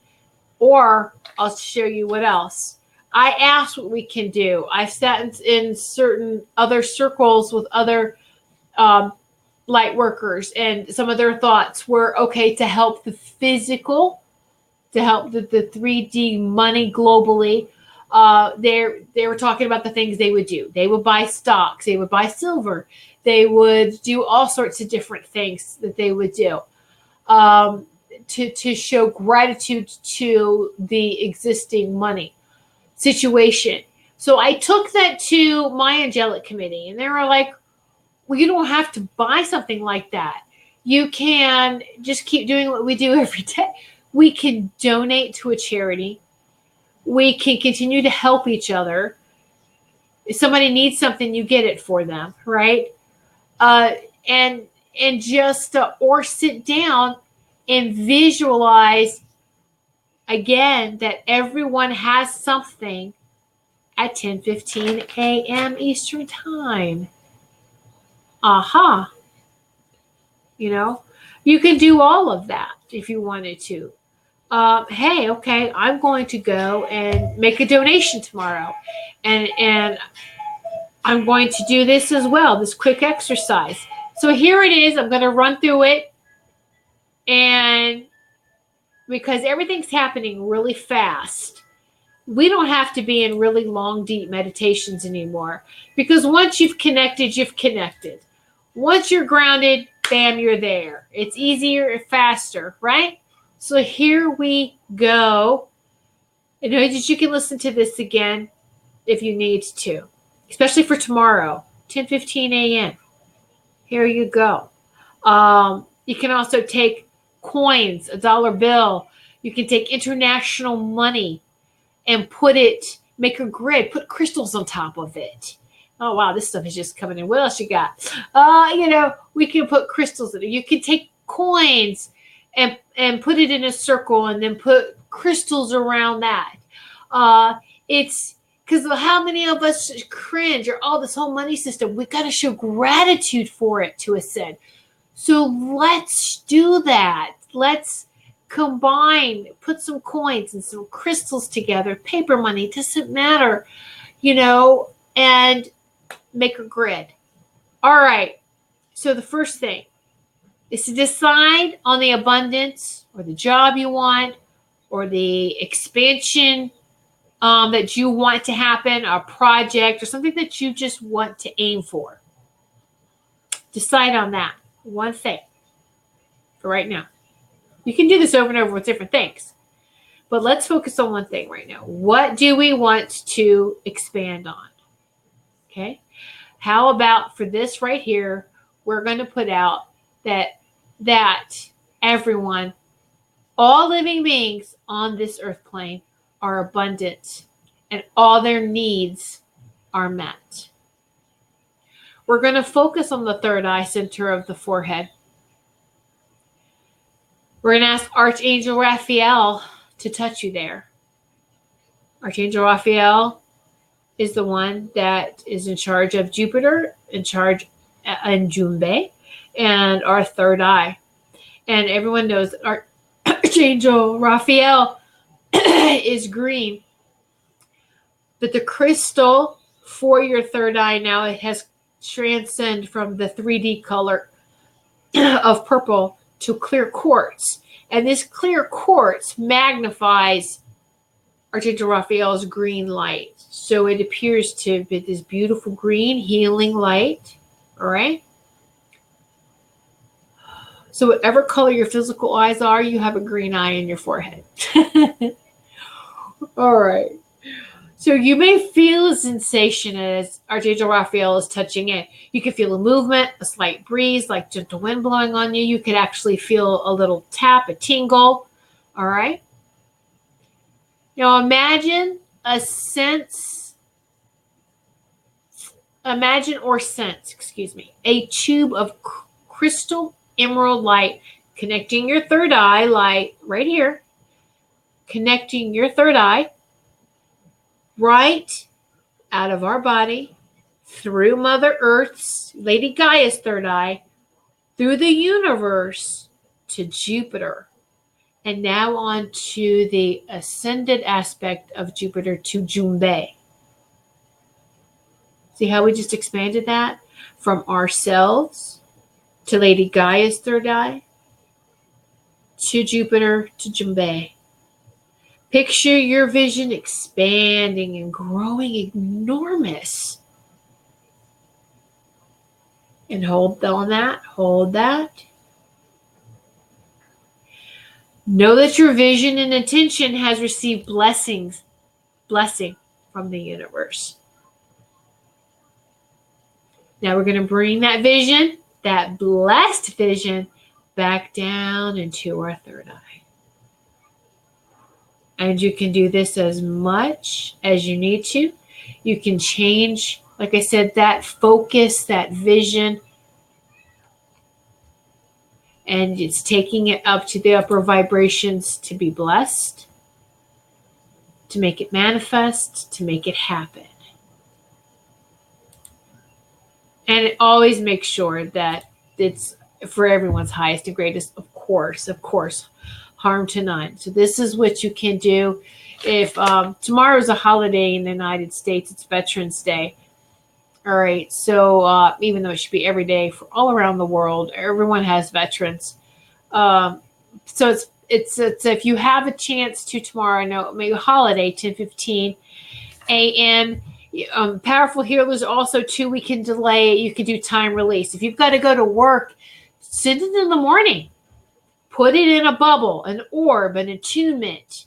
Or I'll show you what else. I asked what we can do. I've sat in certain other circles with other light workers, and some of their thoughts were, okay, to help the physical, to help the 3D money globally. They were talking about the things they would do. They would buy stocks. They would buy silver. They would do all sorts of different things that they would do to show gratitude to the existing money situation. So I took that to my angelic committee, and they were like, well, you don't have to buy something like that. You can just keep doing what we do every day. We can donate to a charity. We can continue to help each other. If somebody needs something, you get it for them, right? And just or sit down and visualize again that everyone has something at 10:15 a.m. Eastern Time. You can do all of that if you wanted to. Hey, okay, I'm going to go and make a donation tomorrow. And I'm going to do this as well, this quick exercise. So here it is. I'm going to run through it. And because everything's happening really fast, we don't have to be in really long, deep meditations anymore. Because once you've connected, you've connected. Once you're grounded, bam, you're there. It's easier and faster, right? So here we go. I know that you can listen to this again if you need to, especially for tomorrow, 10:15 a.m. Here you go. You can also take coins, a dollar bill. You can take international money and make a grid, put crystals on top of it. Oh, wow, this stuff is just coming in. What else you got? We can put crystals in it. You can take coins and put it in a circle and then put crystals around that. It's because how many of us cringe or all this whole money system? We got to show gratitude for it to ascend. So let's do that. Let's combine, put some coins and some crystals together, paper money, doesn't matter, and make a grid. All right. So the first thing is to decide on the abundance or the job you want or the expansion that you want to happen, a project or something that you just want to aim for. Decide on that one thing for right now. You can do this over and over with different things, but let's focus on one thing right now. What do we want to expand on? Okay. How about for this right here, we're going to put out that everyone, all living beings on this earth plane are abundant and all their needs are met. We're going to focus on the third eye center of the forehead. We're going to ask Archangel Raphael to touch you there. Archangel Raphael is the one that is in charge of Jupiter, in charge in Junbei, and our third eye. And everyone knows Archangel Raphael is green. But the crystal for your third eye now, it has transcended from the 3D color of purple to clear quartz. And this clear quartz magnifies Archangel Raphael's green light. So it appears to be this beautiful green healing light. All right. So whatever color your physical eyes are, you have a green eye in your forehead. All right. So you may feel a sensation as Archangel Raphael is touching it. You can feel a movement, a slight breeze, like gentle wind blowing on you. You could actually feel a little tap, a tingle. All right. Now imagine a sense, a tube of crystal emerald light connecting your third eye, light right here, connecting your third eye right out of our body, through Mother Earth's, Lady Gaia's third eye, through the universe to Jupiter, and now on to the ascended aspect of Jupiter to Junbei. See how we just expanded that? From ourselves to Lady Gaia's third eye, to Jupiter, to Junbei. Picture your vision expanding and growing enormous. And hold on that, hold that. Know that your vision and attention has received blessing from the universe. Now we're going to bring that vision, that blessed vision, back down into our third eye. And you can do this as much as you need to. You can change, like I said, that focus, that vision. And it's taking it up to the upper vibrations to be blessed, to make it manifest, to make it happen. And it always makes sure that it's for everyone's highest and greatest, of course, harm to none. So this is what you can do. If tomorrow is a holiday in the United States, it's Veterans Day. All right. So even though it should be every day for all around the world, everyone has veterans. So it's if you have a chance to tomorrow, I know maybe holiday, 10:15 a.m. Powerful healers also too. We can delay. You can do time release. If you've got to go to work, send it in the morning. Put it in a bubble, an orb, an attunement.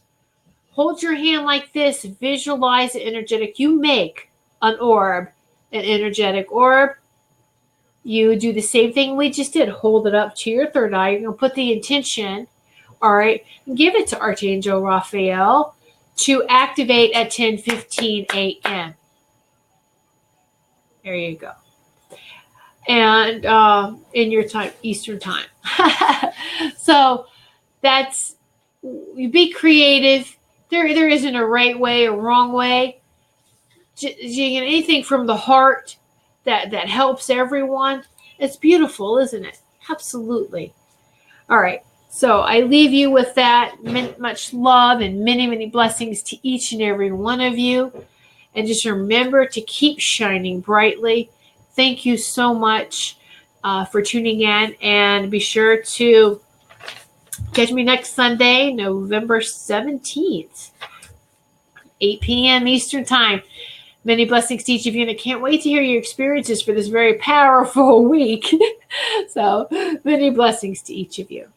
Hold your hand like this. Visualize it energetic. You make an orb, an energetic orb. You do the same thing we just did. Hold it up to your third eye. You're going to put the intention, all right, give it to Archangel Raphael to activate at 10:15 a.m. There you go. And in your time, Eastern time. So that's, you be creative. There isn't a right way or wrong way. You get anything from the heart that helps everyone. It's beautiful, isn't it? Absolutely. All right. So I leave you with that. Much love and many, many blessings to each and every one of you. And just remember to keep shining brightly. Thank you so much for tuning in. And be sure to catch me next Sunday, November 17th, 8 p.m. Eastern Time. Many blessings to each of you, and I can't wait to hear your experiences for this very powerful week. So, many blessings to each of you.